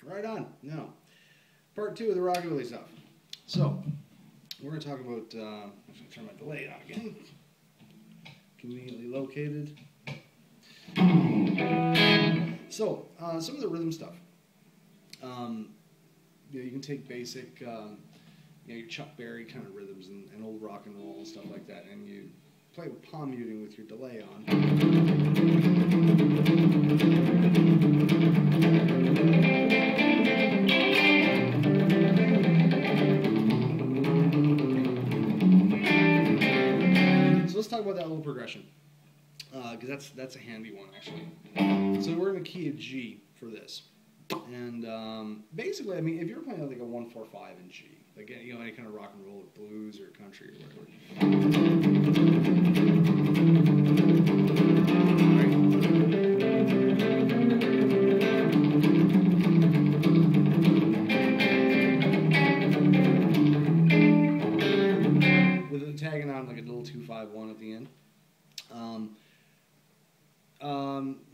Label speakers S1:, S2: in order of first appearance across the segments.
S1: Right on. Now, part 2 of the Rockabilly stuff. So, we're going to talk about, I'm just going to turn my delay on again. Conveniently located. So, some of the rhythm stuff. You can take basic, your Chuck Berry kind of rhythms and old rock and roll and stuff like that, and you play with palm muting with your delay on. So let's talk about that little progression, because that's a handy one actually. So we're in a key of G for this, and basically, I mean, if you're playing like a 1-4-5 in G, like any kind of rock and roll or blues or country or whatever. With it tagging on like a little 2-5-1 at the end.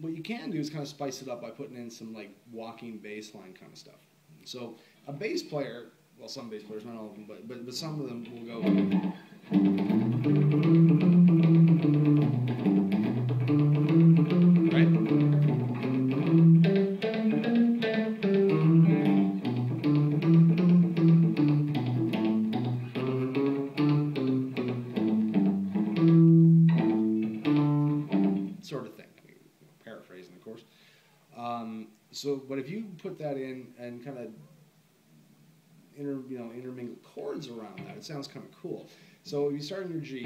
S1: What you can do is kind of spice it up by putting in some like walking bass line kind of stuff. So a bass player, well, some bass players, not all of them, but some of them will go. Right? Sort of thing. I mean, paraphrasing, of course. But if you put that in and kind of intermingle chords around that, it sounds kind of cool. So if you start in your G,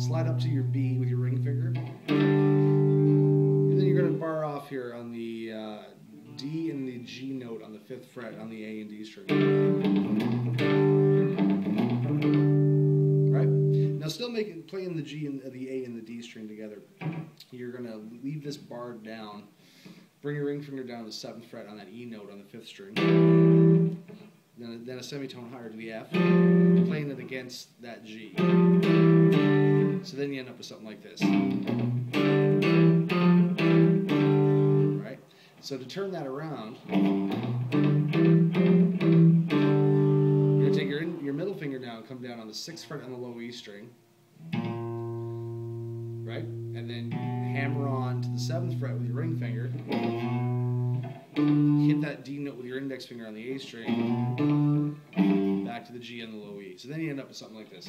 S1: slide up to your B with your ring finger, and then you're going to bar off here on the D and the G note on the 5th fret on the A and D string. Right? Now still playing the G and the A and the D string together, you're going to leave this bar down, bring your ring finger down to the 7th fret on that E note on the 5th string, then a semitone higher to the F, playing it against that G. So then you end up with something like this. Right? So to turn that around, you're going to take your middle finger down, come down on the 6th fret on the low E string, right? And then hammer on to the 7th fret with your ring finger, hit that D note with your index finger on the A string, back to the G on the low E. So then you end up with something like this.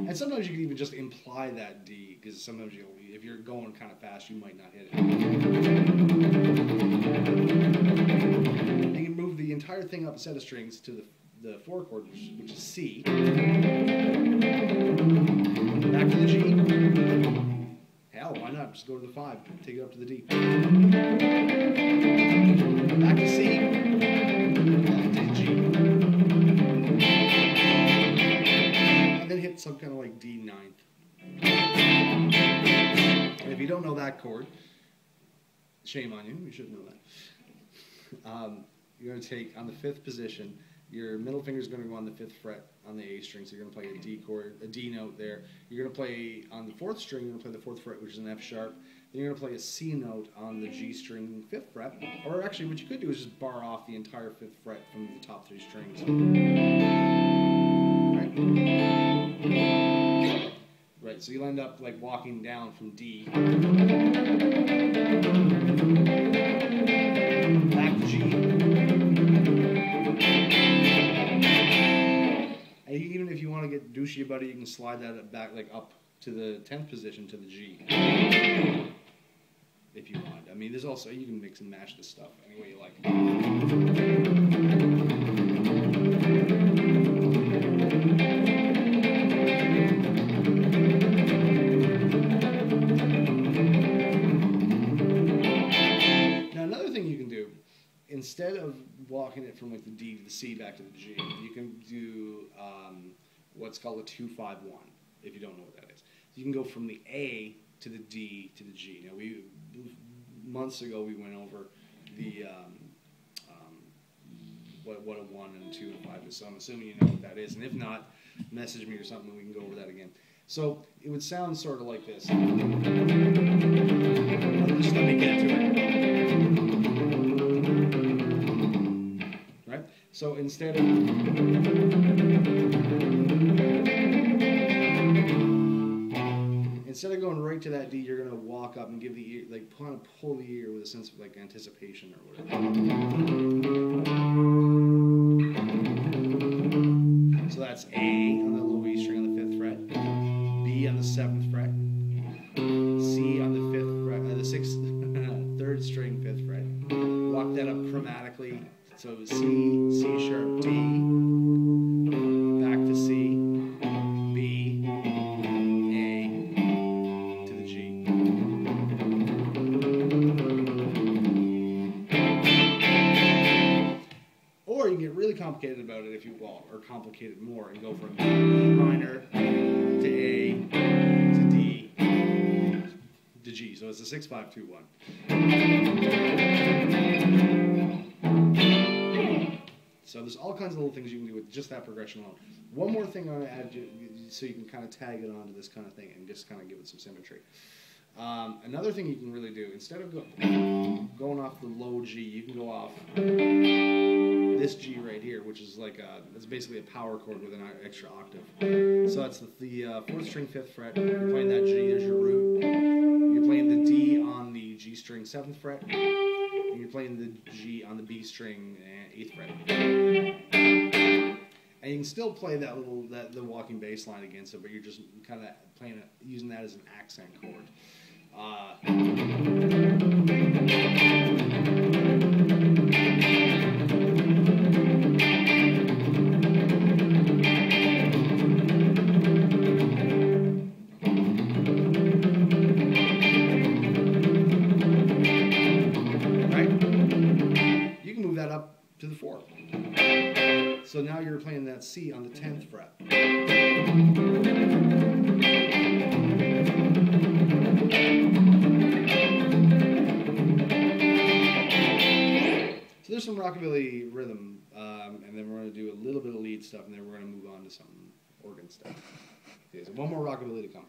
S1: And sometimes you can even just imply that D, because sometimes if you're going kind of fast, you might not hit it. And you can move the entire thing up a set of strings to the 4 chord, which is C. Back to the G. Hell, why not? Just go to the 5. Take it up to the D. Back to C. Back to G. And then hit some kind of like D 9th. And if you don't know that chord, shame on you. You should know that. You're going to take, on the 5th position, your middle finger is going to go on the 5th fret on the A string, so you're going to play a D chord, a D note there. You're going to play on the 4th string, you're going to play the 4th fret, which is an F sharp. Then you're going to play a C note on the G string 5th fret. Or actually, what you could do is just bar off the entire 5th fret from the top 3 strings. Right, so you'll end up like walking down from D, back to G. And even if you want to get douchey about it, you can slide that back like up to the 10th position to the G, if you want. I mean, there's also, you can mix and match this stuff any way you like. Now another thing you can do, instead of walking it from like the D to the C back to the G, you can do what's called a 2-5-1, if you don't know what that is. You can go from the A to the D to the G. Now, months ago we went over the what a 1 and a 2 and a 5 is, so I'm assuming you know what that is, and if not, message me or something, and we can go over that again. So it would sound sort of like this. Just let me get to it. Right? So instead of going right to that D, you're going to walk up and give the ear, like kind of pull the ear with a sense of like anticipation or whatever. So that's A on the low E string on the 5th fret, B on the 7th fret, C on the 5th fret, the 6th, 3rd string 5th fret. Walk that up chromatically. So C, C sharp, D, back to C, B, A, to the G. Or you can get really complicated about it if you want, or complicate it more and go from E minor to A to D to G. So it's a 6-5-2-1. So there's all kinds of little things you can do with just that progression alone. One more thing I want to add so you can kind of tag it onto this kind of thing and just kind of give it some symmetry. Another thing you can really do, instead of going off the low G, you can go off this G right here, which is like it's basically a power chord with an extra octave. So that's the 4th string 5th fret. You're playing that G, there's your root. You're playing the D on the G string 7th fret. And you're playing the G on the B string 8th fret. And you can still play the walking bass line against it, but you're just kind of playing it, using that as an accent chord. Right? You can move that up to the 4th. So now you're playing that C on the 10th fret. So there's some rockabilly rhythm, and then we're going to do a little bit of lead stuff, and then we're going to move on to some organ stuff. Okay, so one more rockabilly to come.